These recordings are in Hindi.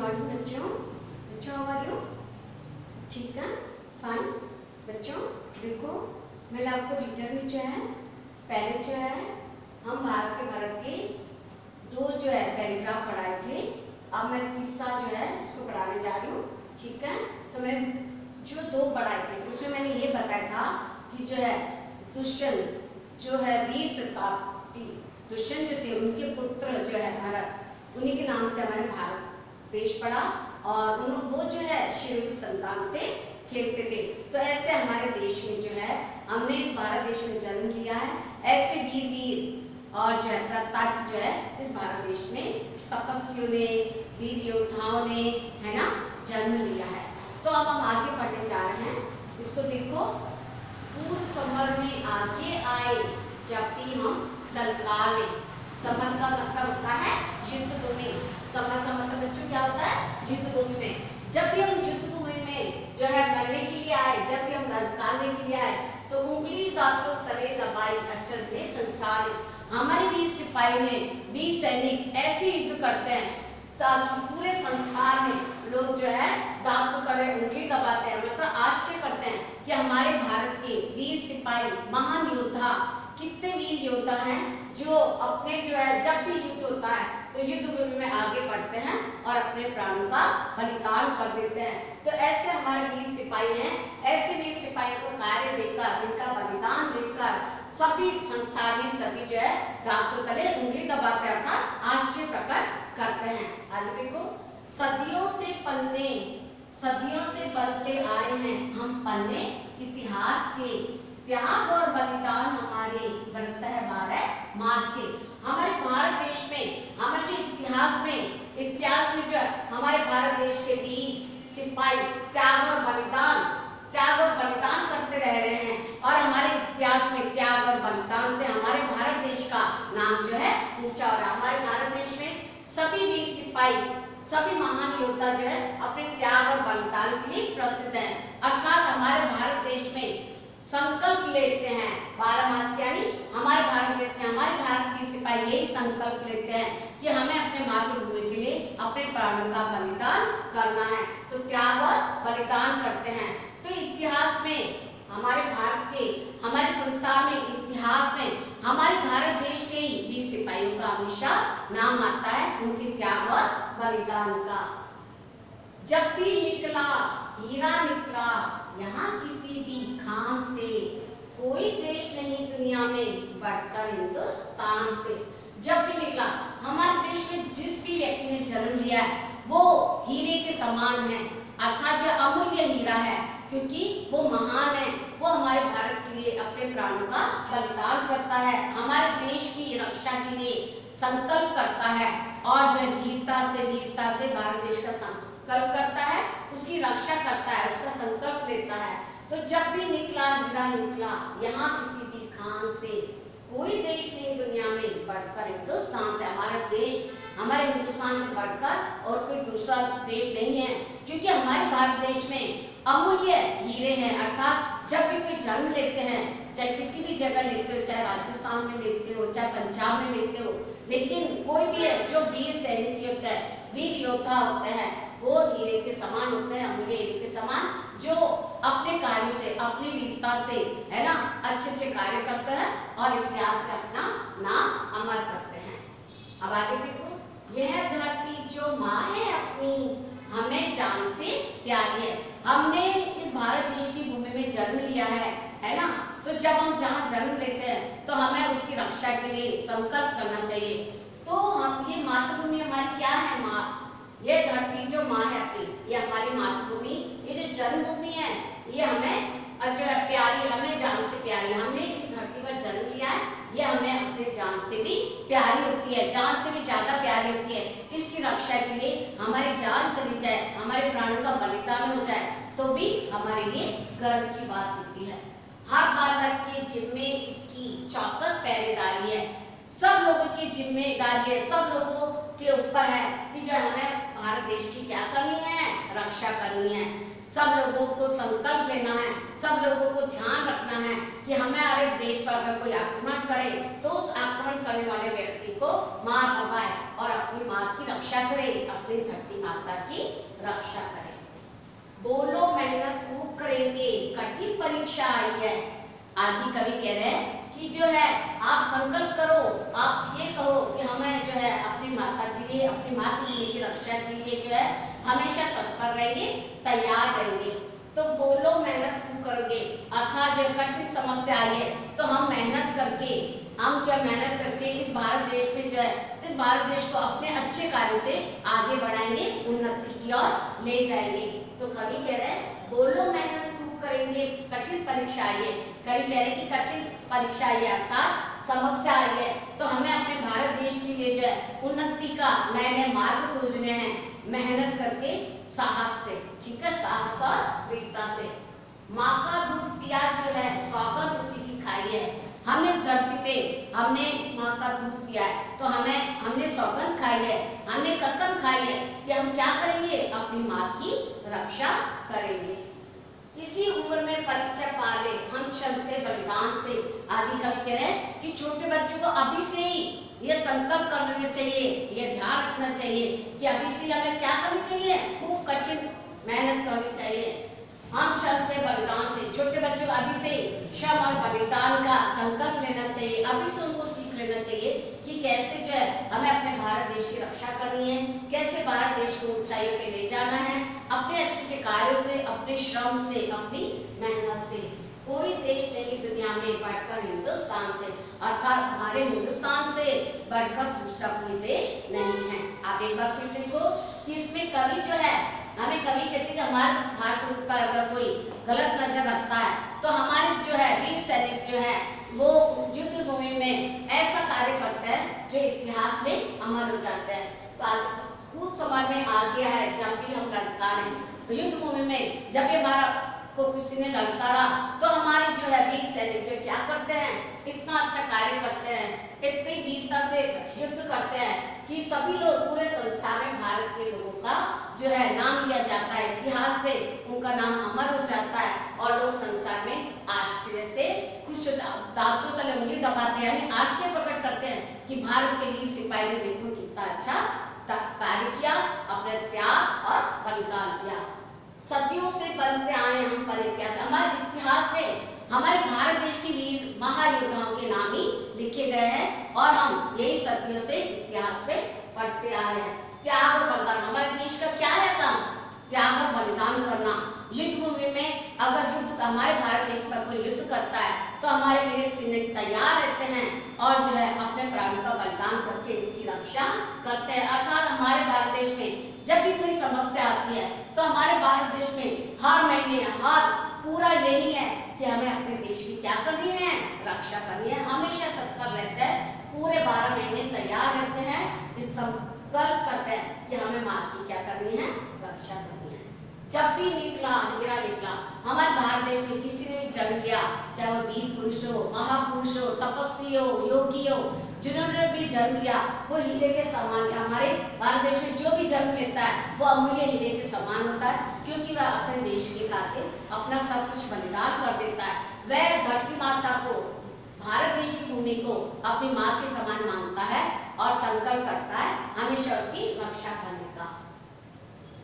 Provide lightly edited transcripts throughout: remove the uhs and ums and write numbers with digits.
मॉर्निंग बच्चों। बच्चों हाउ आर यू? ठीक है, फाइन। बच्चों देखो, मैंने आपको रिटर्न में जो है पहले जो है हम भारत के दो जो है पैराग्राफ पढ़ाए थे। अब मैं तीसरा जो है इसको पढ़ाने जा रही हूँ। ठीक है, तो मैंने जो दो पढ़ाए थे उसमें मैंने ये बताया था कि जो है दुष्यंत जो है वीर प्रताप दुष्यंत जो थे उनके पुत्र जो है भरत, उन्हीं के नाम से हमारे भारत देश पड़ा और वो जो है शिव की संतान से खेलते थे। तो ऐसे हमारे देश में जो है हमने इस भारत देश में जन्म लिया है। ऐसे वीर और जो है प्रताप जो है इस भारत देश में तपस्वियों ने, वीर योद्धाओं ने, है ना, जन्म लिया है। तो अब हम आगे पढ़ने जा रहे हैं। इसको देखो, पूर्व समर में आगे आए जब भी हम ललकारे। समर का मतलब होता है युद्ध भूमि। समर का मतलब बच्चों क्या होता है? युद्ध भूमि में। जब भी हम युद्ध भूमि में जो है लड़ने के लिए आए, जब भी हम ललकारने के लिए आए, तो उंगली दांतों तले दबाई अचल में संसार। हमारे वीर सिपाही ने, वीर सैनिक ऐसे युद्ध करते हैं ताकि पूरे संसार में लोग जो है दांतों तले उंगली दबाते हैं, मतलब आश्चर्य करते हैं कि हमारे भारत के वीर सिपाही, महान योद्धा, कितने वीर योद्धा हैं जो अपने जो है जब भी युद्ध होता है तो युद्ध भूमि में आगे बढ़ते हैं और अपने प्राणों का बलिदान कर देते हैं। तो ऐसे हमारे वीर सिपाही हैं। ऐसे वीर सिपाही को कार्य देकर, इनका बलिदान देकर सभी संसार में सभी जो है दांतों तले उंगली दबाते हैं, अर्थात आश्चर्य प्रकट करते हैं। आगे देखो, सदियों से बनते आए हैं हम पन्ने इतिहास के, त्याग और बलिदान हमारे व्रत है 12 मास के। हमारे भारत देश में, हमारे इतिहास में जो है हमारे भारत देश के वीर सिपाही त्याग और बलिदान करते रह रहे हैं और हमारे इतिहास में त्याग और बलिदान से हमारे भारत देश का नाम जो है ऊंचा हो रहा है। हमारे भारत देश में सभी वीर सिपाही, सभी महान योद्धा जो है अपने त्याग और बलिदान के लिए प्रसिद्ध हैं। अर्थात हमारे भारत देश में संकल्प लेते हैं 12 मास के, यानी हमारे भारत देश में हमारे भारत के सिपाही यही संकल्प लेते हैं कि हमें अपने मातृभूमि के लिए अपने प्राणों का बलिदान करना है। तो त्याग और बलिदान करते हैं। तो इतिहास में हमारे भारत के, हमारे संसार में, इतिहास में हमारे भारत देश के ही वीर सिपाहियों का हमेशा नाम आता है, उनके त्याग और बलिदान का। जब भी निकला हीरा निकला यहाँ किसी भी खान से, कोई देश नहीं दुनिया में बढ़कर हिंदुस्तान से। जब भी निकला, हमारे देश में जिस भी व्यक्ति ने जन्म लिया है वो हीरे के समान है, अर्थात जो अमूल्य हीरा है, क्योंकि वो महान है। वो हमारे भारत के लिए अपने प्राणों का बलिदान करता है, हमारे देश की रक्षा के लिए संकल्प करता है और जो धीरता से, वीरता से भारत देश का संकल्प करता है, उसकी रक्षा करता है, उसका संकल्प लेता है। तो जब भी निकला हीरा निकला यहाँ किसी भी खान से, कोई देश नहीं दुनिया में बढ़कर हिंदुस्तान से। हमारा देश, हमारे हिंदुस्तान से बढ़कर और कोई दूसरा देश नहीं है, क्योंकि हमारे भारत देश में अमूल्य हीरे हैं। अर्थात जब भी कोई जन्म लेते हैं, चाहे किसी भी जगह लेते हो, चाहे राजस्थान में लेते हो, चाहे पंजाब में लेते हो, लेकिन कोई भी है जो वीर सैनिक होते हैं, वीर योद्धा होते हैं, वो हीरे के समान होते हैं, अमूल्य हीरे के समान, जो अपने कार्यों से, अपनी वीरता से, है ना, अच्छे कार्य करते हैं और इतिहास में अपना नाम अमर करते हैं। अब आगे देखो, यह धरती जो माँ है अपनी, हमें जान से प्यारी है। हमने इस भारत देश की भूमि में जन्म लिया है ना, तो जब हम जहाँ जन्म लेते हैं तो हमें उसकी रक्षा के लिए संकल्प करना चाहिए। तो हम, ये मातृभूमि हमारी क्या है? माँ, ये धरती जो माँ है अपनी, ये हमारी मातृभूमि, ये जो जन्मभूमि है, ये हमें जो है प्यारी, हमें जान से प्यारी। हमने इस धरती पर जन्म लिया है, ये हमें अपने जान से भी प्यारी होती है, जान से भी ज्यादा प्यारी होती है। इसकी रक्षा के लिए हमारी जान चली जाए, हमारे प्राणों का बलिदान हो जाए, तो भी हमारे लिए गर्व की बात होती है। हर बालक के जिम्मे इसकी चौकस पहरेदारी है। सब लोगों की जिम्मेदारी है, सब लोगों के ऊपर है कि जो हमें भारत देश की क्या करनी है? रक्षा करनी है। सब लोगों को संकल्प लेना है, सब लोगों को ध्यान रखना है कि हमारे देश पर अगर कोई आक्रमण करे तो उस आक्रमण करने वाले व्यक्ति को मार भगाए और अपनी माँ की रक्षा करे, अपनी धरती माता की रक्षा करे। बोलो मेहनत खूब करेंगे, कठिन परीक्षा आई है। आगे कवि कह रहे हैं कि जो है आप संकल्प करो, आप ये कहो कि हमें जो है अपनी माता के लिए, अपनी मातृभूमि की रक्षा के लिए जो है हमेशा तत्पर रहेंगे, तैयार रहेंगे। तो बोलो मेहनत खूब करोगे, अर्थात जो कठिन समस्या आई है तो हम मेहनत करके, हम जो मेहनत करके इस भारत देश में जो है, इस भारत देश को अपने अच्छे कार्यों से आगे बढ़ाएंगे, उन्नति की ओर ले जाएंगे। तो कवि कह रहे हैं बोलो मेहनत खूब करेंगे, कठिन परीक्षा आई है। कवि कह रहे हैं कि कठिन परीक्षा आई है अर्थात समस्या आई है, तो हमें अपने भारत देश के लिए जो है उन्नति का नए नए मार्ग खोजने हैं, मेहनत करके, साहस से, ठीक है, साहस और वीरता से। माँ का दूध पिया जो है स्वागत उसी की खाई है। हम इस धरती पे हमने इस माँ का दूध पिया है तो हमने सौगंध खाई है, हमने कसम खाई है कि हम क्या करेंगे, अपनी माँ की रक्षा करेंगे। इसी उम्र में परीक्षा पा ले हम श्रम से, बलिदान से। आगे कवि कह रहे हैं कि छोटे बच्चों को अभी से ही ये संकल्प कर लेना चाहिए, ये ध्यान रखना चाहिए कि अभी से हमें क्या करनी चाहिए, खूब कठिन मेहनत करनी चाहिए। हम श्रम से, बलिदान से, छोटे बच्चों को अभी से श्रम और बलिदान का संकल्प लेना चाहिए, अभी से उनको सीख लेना चाहिए कि कैसे जो है हमें अपने भारत देश की रक्षा करनी है, कैसे भारत देश को ऊंचाइयों पे ले जाना है, अपने अच्छे कार्यों से, अपने श्रम से, अपनी मेहनत से। कोई देश नहीं दुनिया में बढ़कर हिंदुस्तान से, अर्थात हमारे हिंदुस्तान से बढ़कर दूसरा कोई देश नहीं है। आप एक बार फिर देखो कि इसमें कवि जो है, हमें कवि कहते हैं कि हमारे भारत पर अगर कोई गलत नजर रखता है तो हमारे जो है वीर सैनिक जो है वो युद्ध भूमि में ऐसा कार्य करते हैं जो इतिहास में अमर हो जाते हैं। तो कुछ समय में आ गया है, जब भी हम लड़कारे युद्ध भूमि में, जब भी हमारा को किसी ने ललकारा तो हमारे जो है वीर सैनिक जो क्या करते हैं, इतना अच्छा कार्य करते हैं, इतनी वीरता से युद्ध करते हैं कि सभी लोग, पूरे संसार में भारत के लोगों का जो है नाम लिया जाता है, इतिहास में उनका नाम अमर हो जाता है और लोग संसार में आश्चर्य से कुछ दांतों तले उंगली दबाते हैं, यानी आश्चर्य प्रकट करते हैं कि भारत के वीर सिपाही ने देखो कितना अच्छा कार्य किया, अपने त्याग और बलिदान किया। सदियों से बनते आए हम पर इतिहास, हमारे इतिहास में हमारे भारत देश की वीर महायोद्धाओं के नाम ही लिखे गए हैं और हम यही सदियों से इतिहास में पढ़ते आए हैं। त्याग और बलिदान, हमारे देश का क्या है काम, त्याग और बलिदान करना। युद्ध भूमि में अगर हमारे भारत देश पर कोई युद्ध करता है तो हमारे वीर सैनिक तैयार रहते हैं और जो है अपने प्राणों का बलिदान करके इसकी रक्षा करते हैं। अर्थात हमारे भारत देश में जब भी कोई समस्या आती है तो हमारे भारत देश में हर महीने, हर पूरा यही है कि हमें अपने देश की क्या करनी है, रक्षा करनी है। हमेशा तत्पर रहते हैं, पूरे 12 महीने तैयार रहते हैं, इस संकल्प करते हैं कि हमें माँ की क्या करनी है, रक्षा करनी है। जब भी निकला हीरा निकला, हमारे भारत देश में किसी ने भी जन्म लिया, चाहे वो वीर पुरुष हो, महापुरुष हो, तपस्वी हो, योगी हो, जिन्होंने भी जन्म लिया वो हीरे के समान है। हमारे भारत देश में जो भी जन्म लेता है वो अमूल्य हीरे के समान होता है, क्योंकि वह अपने देश के खातिर अपना सब कुछ बलिदान कर देता है। वह धरती माता को, भारत देश की भूमि को अपनी माँ के समान मानता है और संकल्प करता है हमेशा उसकी रक्षा करने का।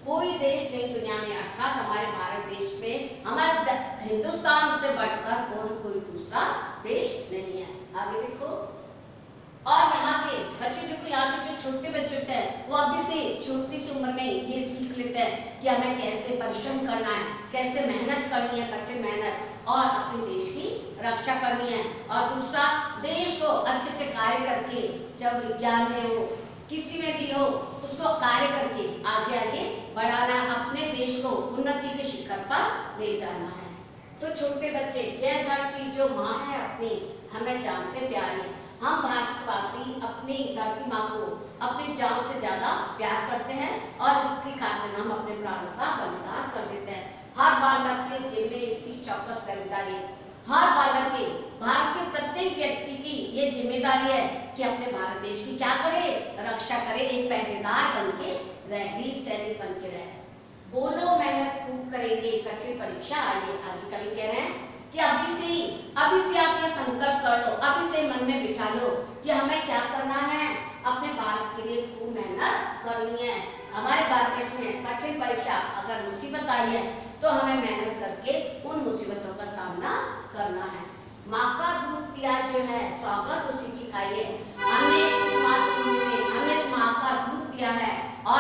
कोई देश नहीं दुनिया में, अर्थात हमारे भारत देश में, हमारे हिंदुस्तान से बढ़कर और कोई दूसरा देश नहीं है। आगे देखो, और यहाँ के बच्चे देखो, यहाँ के जो छोटे बच्चे होते हैं वो अभी से छोटी सी उम्र में ये सीख लेते हैं कि हमें कैसे परिश्रम करना है, कैसे मेहनत करनी है, कठिन मेहनत, और अपने देश की रक्षा करनी है। और दूसरा, देश को अच्छे अच्छे कार्य करके, जब विज्ञान में हो, किसी में भी हो, उसको कार्य करके आगे आगे बढ़ाना, अपने देश को उन्नति के शिखर पर ले जाना है। तो छोटे बच्चे, यह धरती जो माँ है अपनी, हमें जान से प्यारी है। हम भारतवासी अपनी धरती माँ को अपनी जान से ज्यादा प्यार करते हैं और इसकी खातिर हम अपने प्राणों का बलिदान कर देते हैं। हर बालक के जिम्मे इसकी चौकस जिम्मेदारी है। हर बालक के, भारत के प्रत्येक व्यक्ति की ये जिम्मेदारी है कि अपने भारत देश की क्या करे, रक्षा करे, एक पहरेदार बन के रहे, वीर सैनिक बन के रहे। बोलो मेहनत खूब करेंगे, कठिन परीक्षा आइए। आगे कवि कह रहे हैं कि अभी से आप ये संकल्प कर लो, अभी से मन में बिठा लो कि हमें क्या करना है, अपने भारत के लिए खूब मुसीबत आई है तो हमें मेहनत करके उन मुसीबतों का सामना करना है। माँ का दूध पिया जो है सौगंध उसी की खाई है। हमने